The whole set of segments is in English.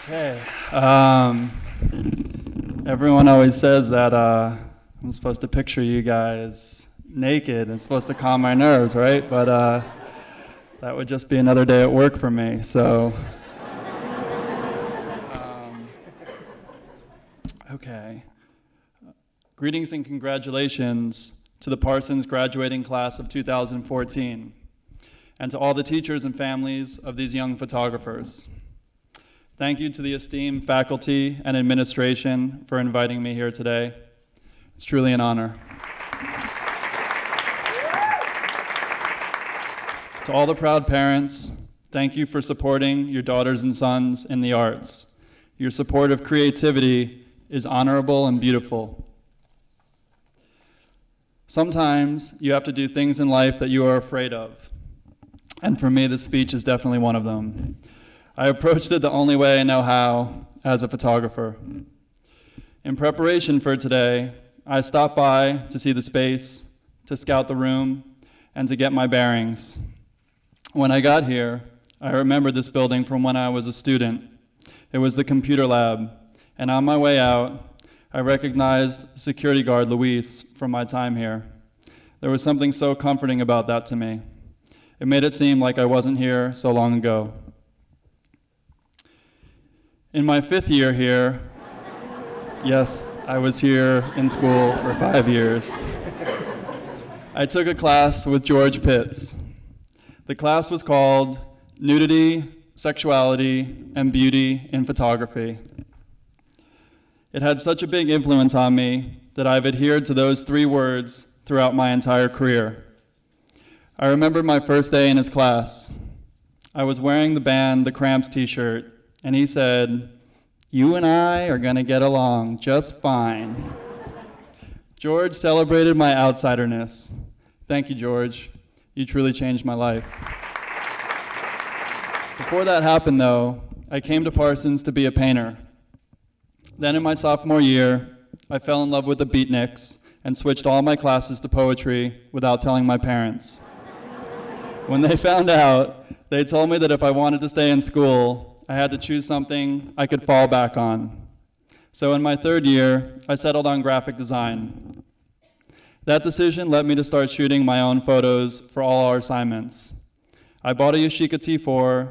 Okay. Everyone always says that I'm supposed to picture you guys naked. It's supposed to calm my nerves, right? But that would just be another day at work for me. So, okay. Greetings and congratulations to the Parsons graduating class of 2014, and to all the teachers and families of these young photographers. Thank you to the esteemed faculty and administration for inviting me here today. It's truly an honor. To all the proud parents, thank you for supporting your daughters and sons in the arts. Your support of creativity is honorable and beautiful. Sometimes you have to do things in life that you are afraid of. And for me, this speech is definitely one of them. I approached it the only way I know how, as a photographer. In preparation for today, I stopped by to see the space, to scout the room, and to get my bearings. When I got here, I remembered this building from when I was a student. It was the computer lab, and on my way out, I recognized security guard Luis from my time here. There was something so comforting about that to me. It made it seem like I wasn't here so long ago. In my 5th year here, yes, I was here in school for 5 years, I took a class with George Pitts. The class was called Nudity, Sexuality, and Beauty in Photography. It had such a big influence on me that I've adhered to those 3 words throughout my entire career. I remember my first day in his class. I was wearing the band The Cramps t-shirt, and he said, "You and I are gonna get along just fine." George celebrated my outsiderness. Thank you, George. You truly changed my life. Before that happened, though, I came to Parsons to be a painter. Then in my sophomore year, I fell in love with the beatniks and switched all my classes to poetry without telling my parents. When they found out, they told me that if I wanted to stay in school, I had to choose something I could fall back on. So in my 3rd year, I settled on graphic design. That decision led me to start shooting my own photos for all our assignments. I bought a Yashica T4,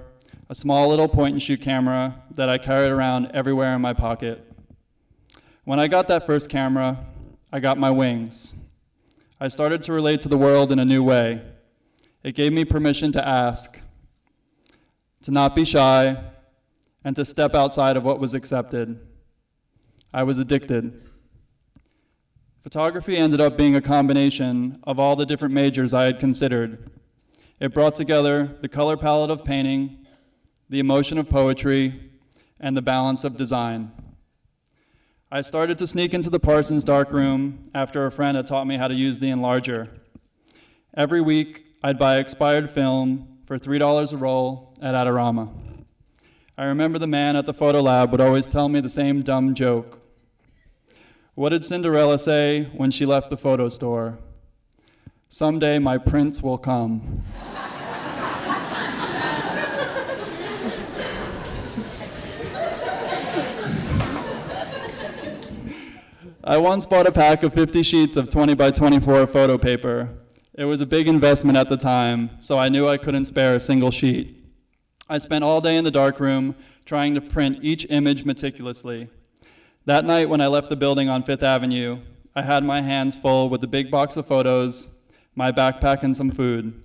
a small little point-and-shoot camera that I carried around everywhere in my pocket. When I got that first camera, I got my wings. I started to relate to the world in a new way. It gave me permission to ask, to not be shy, and to step outside of what was accepted. I was addicted. Photography ended up being a combination of all the different majors I had considered. It brought together the color palette of painting, the emotion of poetry, and the balance of design. I started to sneak into the Parsons darkroom after a friend had taught me how to use the enlarger. Every week, I'd buy expired film for $3 a roll at Adorama. I remember the man at the photo lab would always tell me the same dumb joke. What did Cinderella say when she left the photo store? "Someday my prince will come." I once bought a pack of 50 sheets of 20 by 24 photo paper. It was a big investment at the time, so I knew I couldn't spare a single sheet. I spent all day in the darkroom trying to print each image meticulously. That night when I left the building on 5th Avenue, I had my hands full with the big box of photos, my backpack, and some food.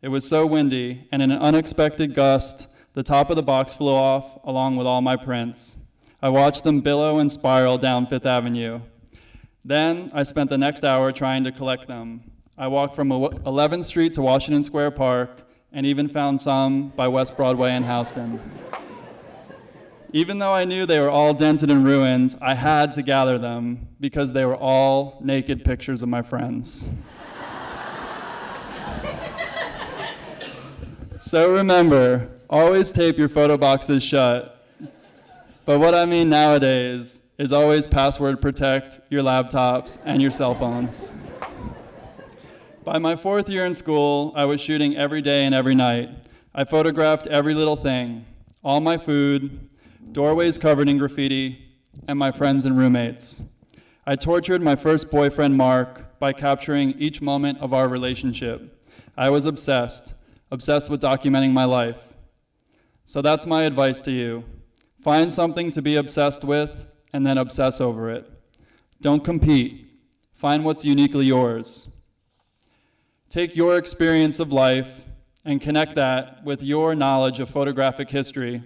It was so windy, and in an unexpected gust, the top of the box flew off along with all my prints. I watched them billow and spiral down 5th Avenue. Then I spent the next hour trying to collect them. I walked from 11th Street to Washington Square Park and even found some by West Broadway and Houston. Even though I knew they were all dented and ruined, I had to gather them because they were all naked pictures of my friends. So remember, always tape your photo boxes shut. But what I mean nowadays is always password protect your laptops and your cell phones. By my 4th year in school, I was shooting every day and every night. I photographed every little thing, all my food, doorways covered in graffiti, and my friends and roommates. I tortured my first boyfriend, Mark, by capturing each moment of our relationship. I was obsessed with documenting my life. So that's my advice to you. Find something to be obsessed with and then obsess over it. Don't compete. Find what's uniquely yours. Take your experience of life and connect that with your knowledge of photographic history.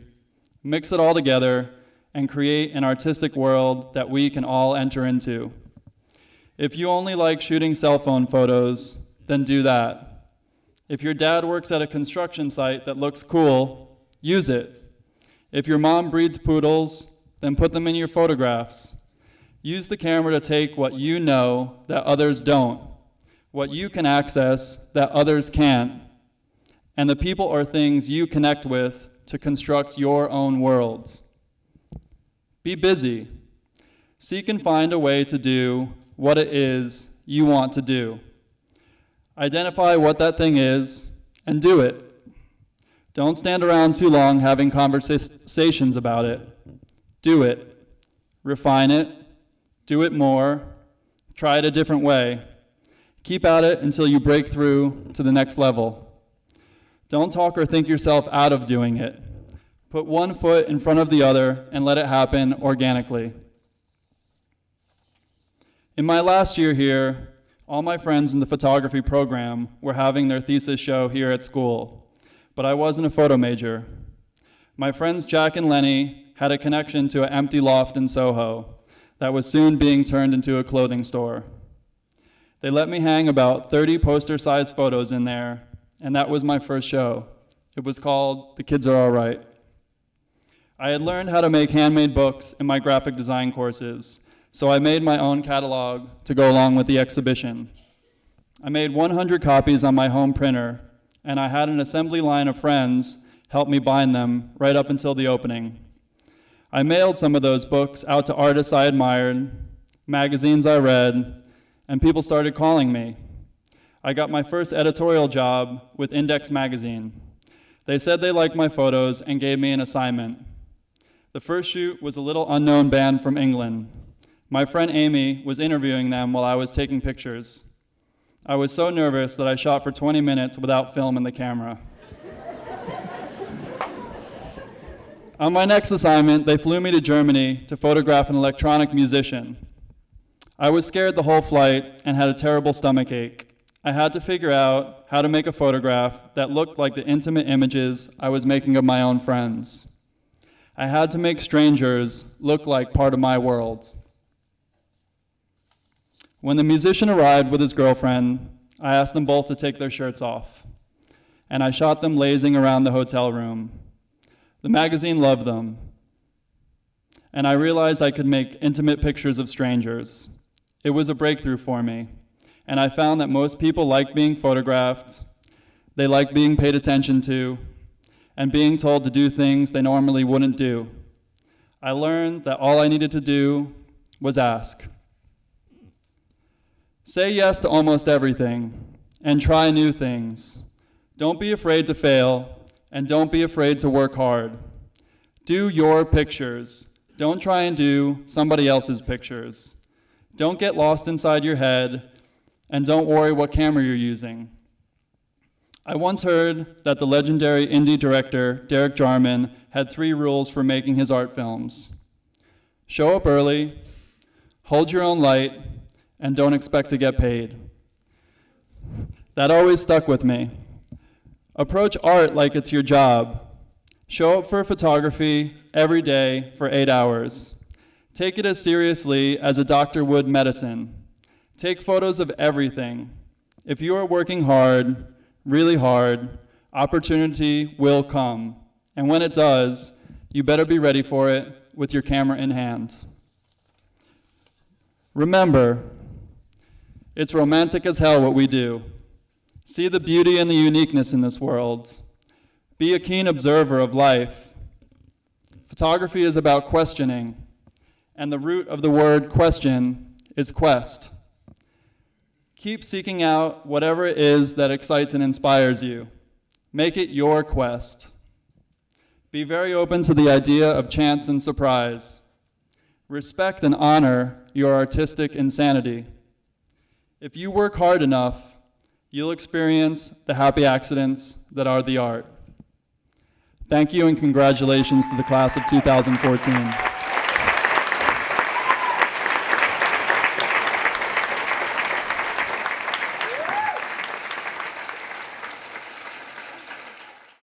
Mix it all together and create an artistic world that we can all enter into. If you only like shooting cell phone photos, then do that. If your dad works at a construction site that looks cool, use it. If your mom breeds poodles, then put them in your photographs. Use the camera to take what you know that others don't, what you can access that others can't, and the people or things you connect with to construct your own world. Be busy. Seek and find a way to do what it is you want to do. Identify what that thing is and do it. Don't stand around too long having conversations about it. Do it. Refine it. Do it more. Try it a different way. Keep at it until you break through to the next level. Don't talk or think yourself out of doing it. Put one foot in front of the other and let it happen organically. In my last year here, all my friends in the photography program were having their thesis show here at school, but I wasn't a photo major. My friends Jack and Lenny had a connection to an empty loft in Soho that was soon being turned into a clothing store. They let me hang about 30 poster-sized photos in there, and that was my first show. It was called The Kids Are All Right. I had learned how to make handmade books in my graphic design courses, so I made my own catalog to go along with the exhibition. I made 100 copies on my home printer, and I had an assembly line of friends help me bind them right up until the opening. I mailed some of those books out to artists I admired, magazines I read, and people started calling me. I got my first editorial job with Index magazine. They said they liked my photos and gave me an assignment. The first shoot was a little unknown band from England. My friend Amy was interviewing them while I was taking pictures. I was so nervous that I shot for 20 minutes without film in the camera. On my next assignment, they flew me to Germany to photograph an electronic musician. I was scared the whole flight and had a terrible stomach ache. I had to figure out how to make a photograph that looked like the intimate images I was making of my own friends. I had to make strangers look like part of my world. When the musician arrived with his girlfriend, I asked them both to take their shirts off, and I shot them lazing around the hotel room. The magazine loved them, and I realized I could make intimate pictures of strangers. It was a breakthrough for me, and I found that most people like being photographed, they like being paid attention to, and being told to do things they normally wouldn't do. I learned that all I needed to do was ask. Say yes to almost everything, and try new things. Don't be afraid to fail, and don't be afraid to work hard. Do your pictures. Don't try and do somebody else's pictures. Don't get lost inside your head, and don't worry what camera you're using. I once heard that the legendary indie director Derek Jarman had 3 rules for making his art films. Show up early, hold your own light, and don't expect to get paid. That always stuck with me. Approach art like it's your job. Show up for photography every day for 8 hours. Take it as seriously as a doctor would medicine. Take photos of everything. If you are working hard, really hard, opportunity will come. And when it does, you better be ready for it with your camera in hand. Remember, it's romantic as hell what we do. See the beauty and the uniqueness in this world. Be a keen observer of life. Photography is about questioning, and the root of the word question is quest. Keep seeking out whatever it is that excites and inspires you. Make it your quest. Be very open to the idea of chance and surprise. Respect and honor your artistic insanity. If you work hard enough, you'll experience the happy accidents that are the art. Thank you and congratulations to the class of 2014.